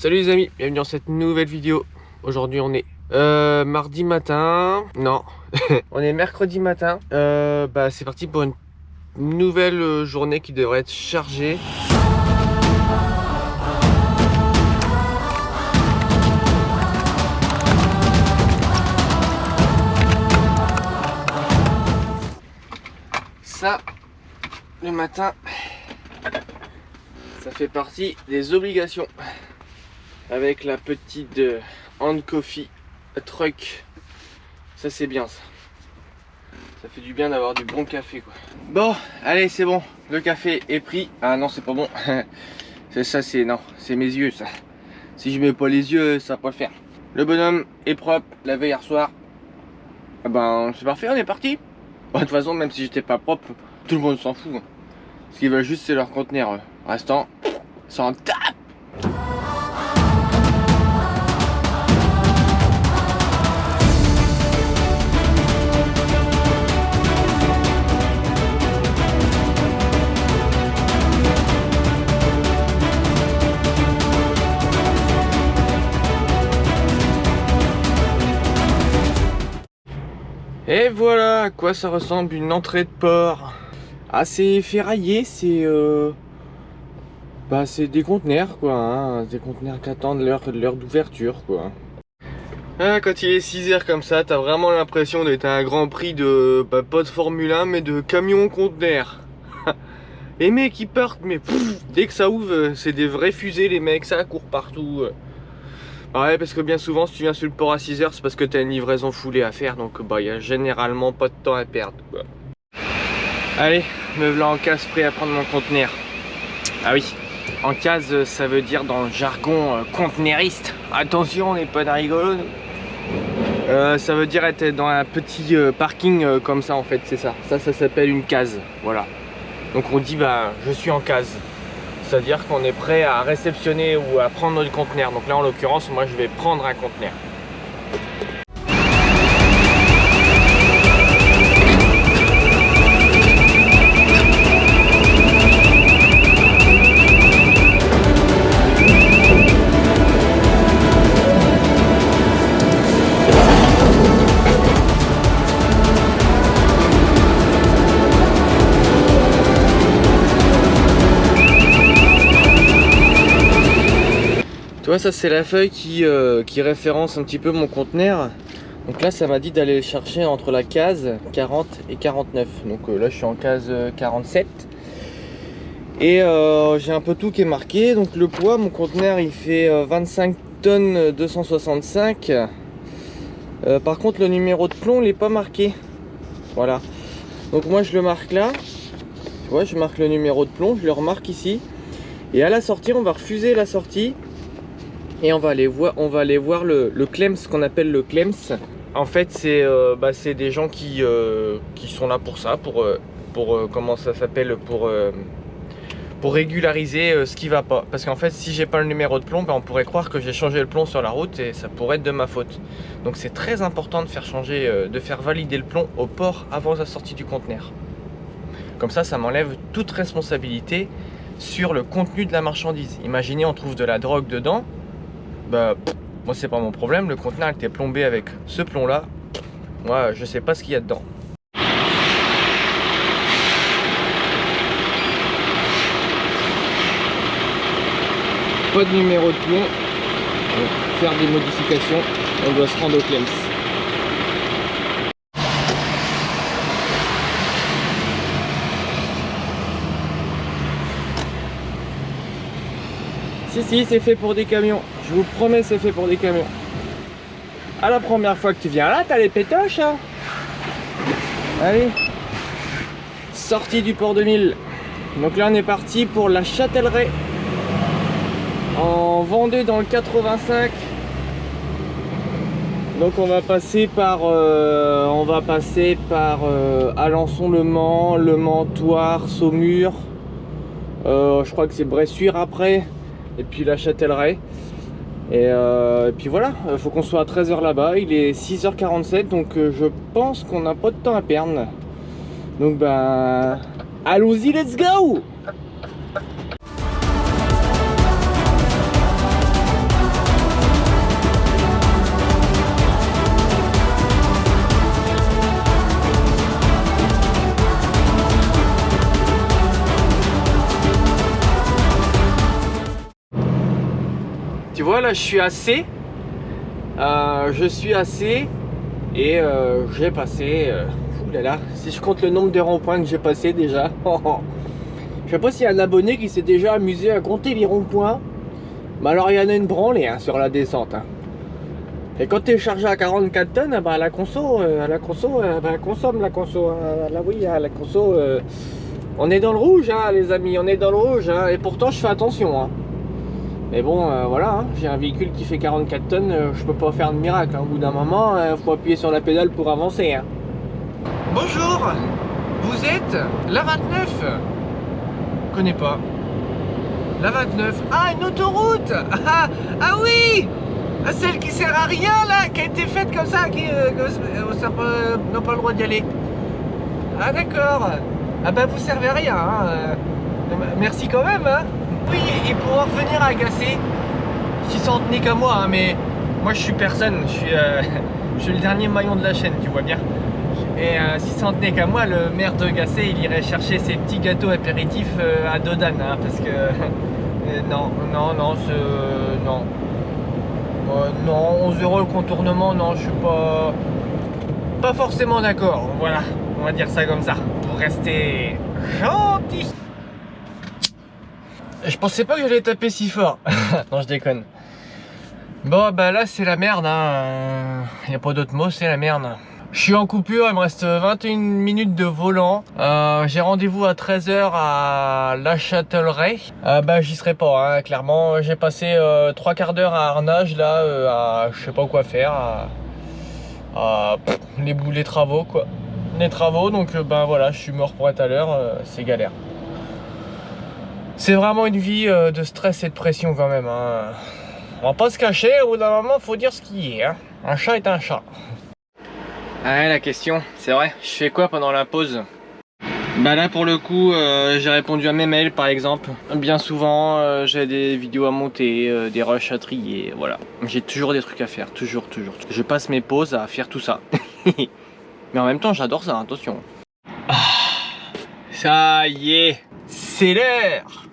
Salut les amis, bienvenue dans cette nouvelle vidéo. Aujourd'hui on est mardi matin, non, on est mercredi matin. C'est parti pour une nouvelle journée qui devrait être chargée. Ça, le matin, ça fait partie des obligations. Avec la petite hand coffee truck, ça c'est bien ça. Ça fait du bien d'avoir du bon café quoi. Bon, allez c'est bon, le café est pris. Ah non c'est pas bon. C'est ça, c'est non, c'est mes yeux ça. Si je mets pas les yeux, ça va pas le faire. Le bonhomme est propre, lavé hier soir. Ah ben c'est parfait, on est parti. Bon, de toute façon même si j'étais pas propre, tout le monde s'en fout. Ce qu'ils veulent juste c'est leur conteneur. Restant, ça en tape. Et voilà à quoi ça ressemble une entrée de port. Assez ferraillé, c'est des conteneurs quoi, hein, des conteneurs qui attendent l'heure d'ouverture quoi. Ah, quand il est 6h comme ça, t'as vraiment l'impression d'être à un grand prix de, pas de Formule 1 mais de camion conteneur. Les mecs ils partent mais dès que ça ouvre c'est des vraies fusées les mecs, ça court partout. Ouais, parce que bien souvent si tu viens sur le port à 6h c'est parce que tu as une livraison foulée à faire, donc il y a généralement pas de temps à perdre quoi. Allez, me voilà en case prêt à prendre mon conteneur. Ah oui, en case ça veut dire dans le jargon conteneuriste. Attention, on n'est pas d'un rigolo. Ça veut dire être dans un petit parking comme ça en fait, c'est ça. Ça s'appelle une case, voilà. Donc on dit je suis en case. C'est-à-dire qu'on est prêt à réceptionner ou à prendre notre conteneur. Donc là en l'occurrence moi je vais prendre un conteneur. Tu vois, ça c'est la feuille qui référence un petit peu mon conteneur. Donc là ça m'a dit d'aller le chercher entre la case 40 et 49. Donc là je suis en case 47. Et j'ai un peu tout qui est marqué. Donc le poids, mon conteneur il fait 25 tonnes 265. Par contre le numéro de plomb il n'est pas marqué. Voilà. Donc moi je le marque là. Tu vois, je marque le numéro de plomb, je le remarque ici. Et à la sortie on va refuser la sortie. Et on va aller voir le Clems, ce qu'on appelle le Clems. En fait c'est des gens qui sont là pour ça, pour comment ça s'appelle, pour régulariser ce qui va pas. Parce qu'en fait si j'ai pas le numéro de plomb, on pourrait croire que j'ai changé le plomb sur la route et ça pourrait être de ma faute. Donc c'est très important de faire valider le plomb au port avant la sortie du conteneur. Comme ça m'enlève toute responsabilité sur le contenu de la marchandise. Imaginez on trouve de la drogue dedans. Moi c'est pas mon problème, le conteneur était plombé avec ce plomb là, moi je sais pas ce qu'il y a dedans. Pas de numéro de plomb, pour faire des modifications, on doit se rendre au Clems. Si, c'est fait pour des camions. Je vous promets, c'est fait pour des camions. À la première fois que tu viens là, t'as les pétoches, hein. Allez. Sortie du port de Mille. Donc là, on est parti pour la Châtelleraie. En Vendée dans le 85. Donc on va passer par Alençon, Le Mans, Thouars, Saumur. Je crois que c'est Bressuire après. Et puis la Châtelleraie. Et puis voilà, il faut qu'on soit à 13h là-bas. Il est 6h47, donc je pense qu'on n'a pas de temps à perdre. Donc allons-y, let's go! Tu vois là je suis à C. Je suis à C. Et j'ai passé... oulala, si je compte le nombre de ronds-points que j'ai passé déjà. Je sais pas s'il y a un abonné qui s'est déjà amusé à compter les ronds-points. Mais alors il y en a une branlée hein, sur la descente. Hein. Et quand tu es chargé à 44 tonnes, bah, la conso, bah, consomme la conso. Là oui, la conso, on est dans le rouge hein, les amis, on est dans le rouge. Hein, et pourtant je fais attention. Hein. Mais bon, voilà, hein, j'ai un véhicule qui fait 44 tonnes, je peux pas faire de miracle. Hein. Au bout d'un moment, faut appuyer sur la pédale pour avancer. Hein. Bonjour, vous êtes la 29. Je connais pas. La 29. Ah, une autoroute. Ah oui. Celle qui sert à rien là, qui a été faite comme ça, qui n'ont pas le droit d'y aller. Ah d'accord. Ah bah vous servez à rien. Hein. Merci quand même. Hein. Oui, et pour en revenir à Gacé, si ça en tenait qu'à moi, hein, mais moi je suis personne, je suis le dernier maillon de la chaîne, tu vois bien. Et si ça en tenait qu'à moi, le maire de Gacé, il irait chercher ses petits gâteaux apéritifs à Dodane, hein, parce que non, non, 11 € le contournement, non, je suis pas forcément d'accord. Voilà, on va dire ça comme ça, pour rester gentil. Je pensais pas que j'allais taper si fort. Non, je déconne. Bon, bah là, c'est la merde. Hein. Y a pas d'autre mot, c'est la merde. Je suis en coupure, il me reste 21 minutes de volant. J'ai rendez-vous à 13 h à La Châtelleraie. Bah j'y serai pas, hein, clairement. J'ai passé 3 quarts d'heure à Arnage, là, à je sais pas quoi faire. Les travaux, quoi. Les travaux, donc ben voilà, je suis mort pour être à l'heure, c'est galère. C'est vraiment une vie de stress et de pression quand même. Hein. On va pas se cacher, au bout d'un moment, faut dire ce qui est. Hein. Un chat est un chat. Ah la question, c'est vrai, je fais quoi pendant la pause? Bah là pour le coup, j'ai répondu à mes mails par exemple. Bien souvent, j'ai des vidéos à monter, des rushs à trier, voilà. J'ai toujours des trucs à faire, toujours. Je passe mes pauses à faire tout ça. Mais en même temps, j'adore ça, attention. Ah, ça y est, c'est l'heure.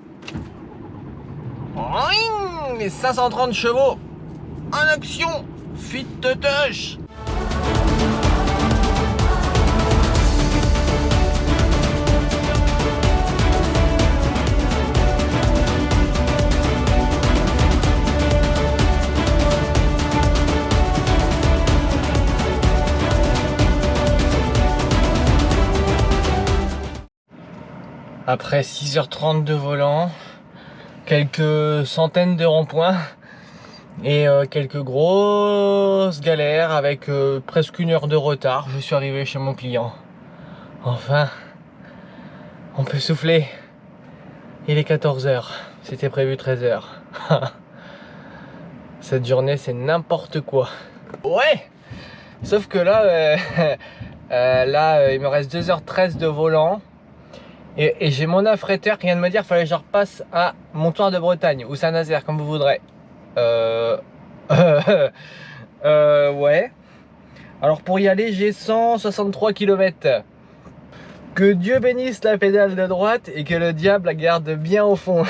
Les 530 chevaux en action, fit de touche. Après 6h30 de volant, quelques centaines de ronds-points et quelques grosses galères avec presque 1 heure de retard, je suis arrivé chez mon client. Enfin, on peut souffler. Il est 14 h, c'était prévu 13 h. Cette journée c'est n'importe quoi. Ouais. Sauf que là, il me reste 2h13 de volant. Et j'ai mon affréteur qui vient de me dire qu'il fallait que je repasse à Montoire de Bretagne ou Saint-Nazaire, comme vous voudrez. Ouais. Alors pour y aller, j'ai 163 km. Que Dieu bénisse la pédale de droite et que le diable la garde bien au fond.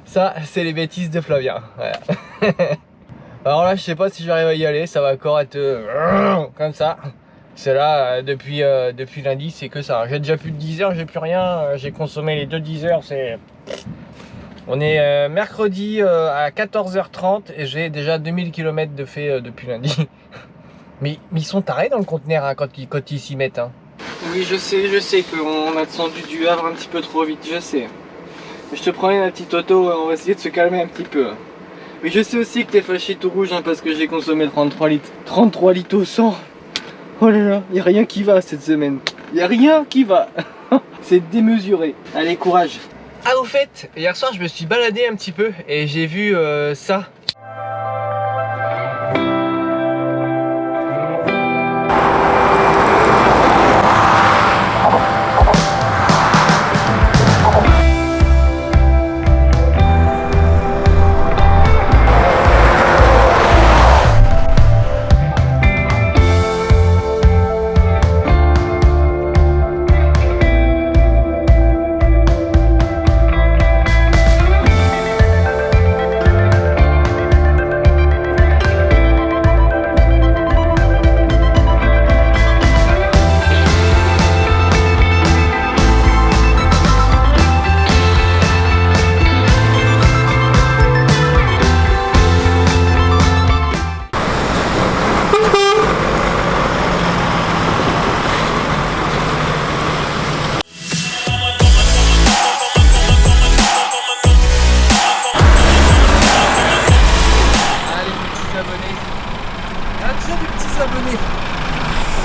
Ça, c'est les bêtises de Flavien. Voilà. Alors là, je sais pas si j'arrive à y aller, ça va encore être comme ça. C'est là, depuis lundi, c'est que ça. J'ai déjà plus de 10 heures, j'ai plus rien. J'ai consommé les 2 10 heures. On est mercredi à 14h30 et j'ai déjà 2000 km de fait depuis lundi. Mais ils sont tarés dans le conteneur hein, quand ils s'y mettent. Hein. Oui, je sais qu'on a descendu du Havre un petit peu trop vite, je sais. Mais je te promets ma petite auto, on va essayer de se calmer un petit peu. Mais je sais aussi que t'es fâché tout rouge hein, parce que j'ai consommé 33 litres. 33 litres au 100. Oh là là, y a rien qui va cette semaine. Y a rien qui va. C'est démesuré. Allez, courage. Ah au fait, hier soir je me suis baladé un petit peu et j'ai vu ça.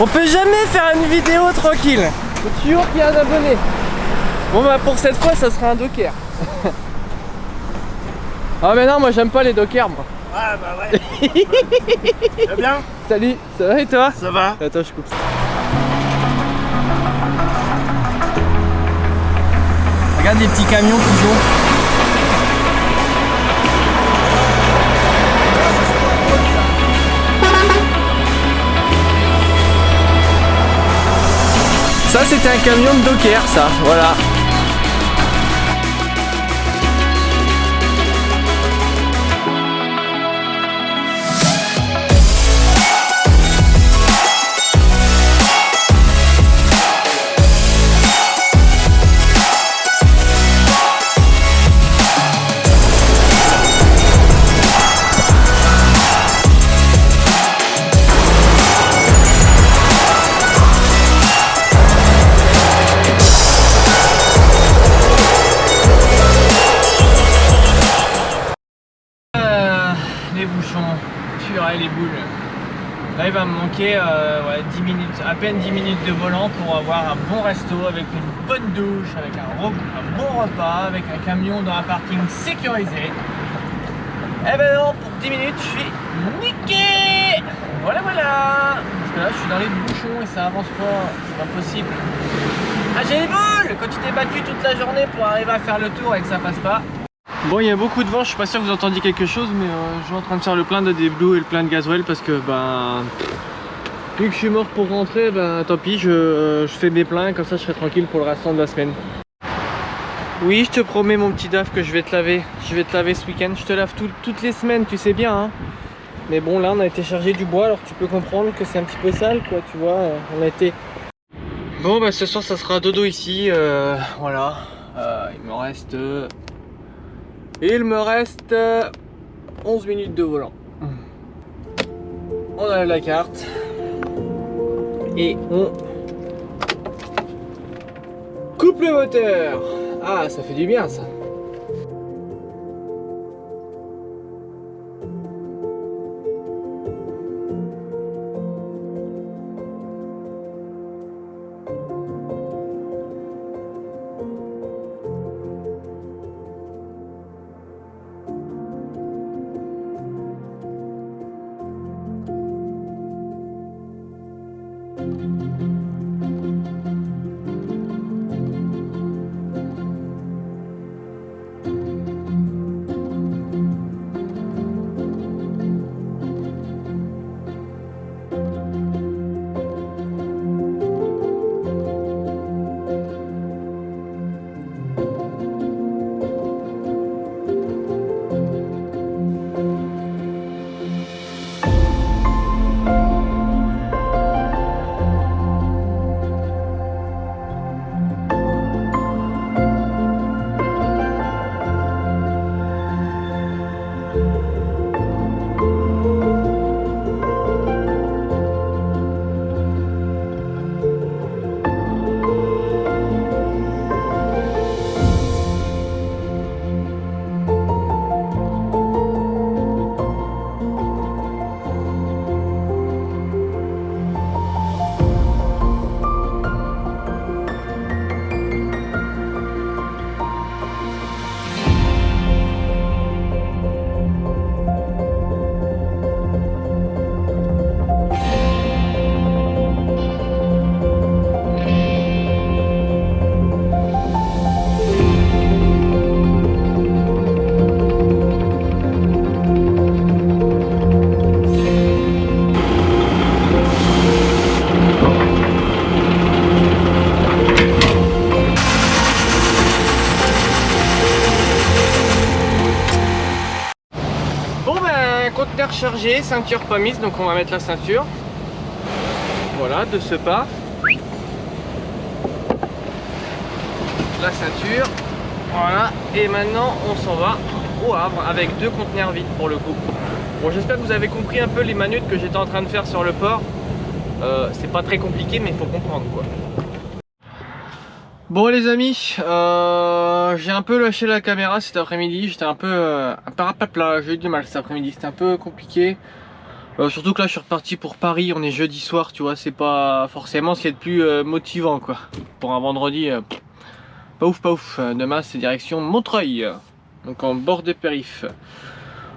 On peut jamais faire une vidéo tranquille. Faut toujours qu'il y ait un abonné. Bon bah pour cette fois ça sera un docker. Ah mais non, moi j'aime pas les dockers moi. Ah bah ouais. Ça va bien? Salut, ça va et toi? Ça va. Attends, je coupe ça. Regarde les petits camions qu'ils ont. Ça c'était un camion de docker ça, voilà. Les bouchons, purée les boules. Là il va me manquer 10 minutes, à peine 10 minutes de volant pour avoir un bon resto avec une bonne douche, avec un bon repas, avec un camion dans un parking sécurisé. Et ben non, pour 10 minutes je suis niqué. Voilà. Parce que là je suis dans les bouchons et ça avance pas, c'est pas possible. Ah j'ai les boules. Quand tu t'es battu toute la journée pour arriver à faire le tour et que ça passe pas. Bon, il y a beaucoup de vent, je suis pas sûr que vous entendiez quelque chose, mais je suis en train de faire le plein de Blue et le plein de gasoil parce que vu que je suis mort pour rentrer, tant pis, je fais mes pleins, comme ça je serai tranquille pour le restant de la semaine. Oui, je te promets mon petit DAF que je vais te laver. Je vais te laver ce week-end, je te lave toutes les semaines, tu sais bien hein. Mais bon, là on a été chargé du bois, alors tu peux comprendre que c'est un petit peu sale quoi, tu vois, on a été... Bon bah ce soir ça sera dodo ici, voilà, il me reste 11 minutes de volant. On enlève la carte et on coupe le moteur. Ah, ça fait du bien ça. Conteneur chargé, ceinture pas mise, donc on va mettre la ceinture. Voilà, de ce pas. La ceinture. Voilà, et maintenant on s'en va au Havre avec 2 conteneurs vides pour le coup. Bon, j'espère que vous avez compris un peu les manutes que j'étais en train de faire sur le port. C'est pas très compliqué, mais il faut comprendre quoi. Bon les amis, j'ai un peu lâché la caméra cet après-midi, j'étais un peu à plat, j'ai eu du mal cet après-midi, c'était un peu compliqué. Surtout que là je suis reparti pour Paris, on est jeudi soir, tu vois, c'est pas forcément ce qui est le plus motivant quoi. Pour un vendredi, pas ouf pas ouf. Demain c'est direction Montreuil, donc en bord de périph.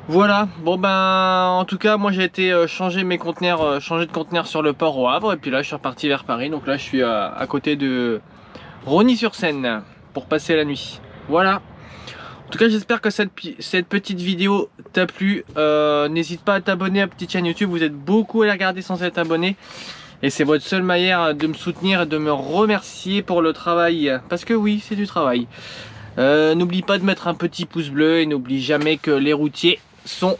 Voilà, bon ben en tout cas moi j'ai été changer mes conteneurs, changer de conteneur sur le port au Havre, et puis là je suis reparti vers Paris, donc là je suis à côté de Rosny-sur-Seine pour passer la nuit. Voilà. En tout cas j'espère que cette petite vidéo t'a plu. N'hésite pas à t'abonner à la petite chaîne YouTube, vous êtes beaucoup à la regarder sans être abonné. Et c'est votre seule manière de me soutenir et de me remercier pour le travail. Parce que oui, c'est du travail. N'oublie pas de mettre un petit pouce bleu et n'oublie jamais que les routiers sont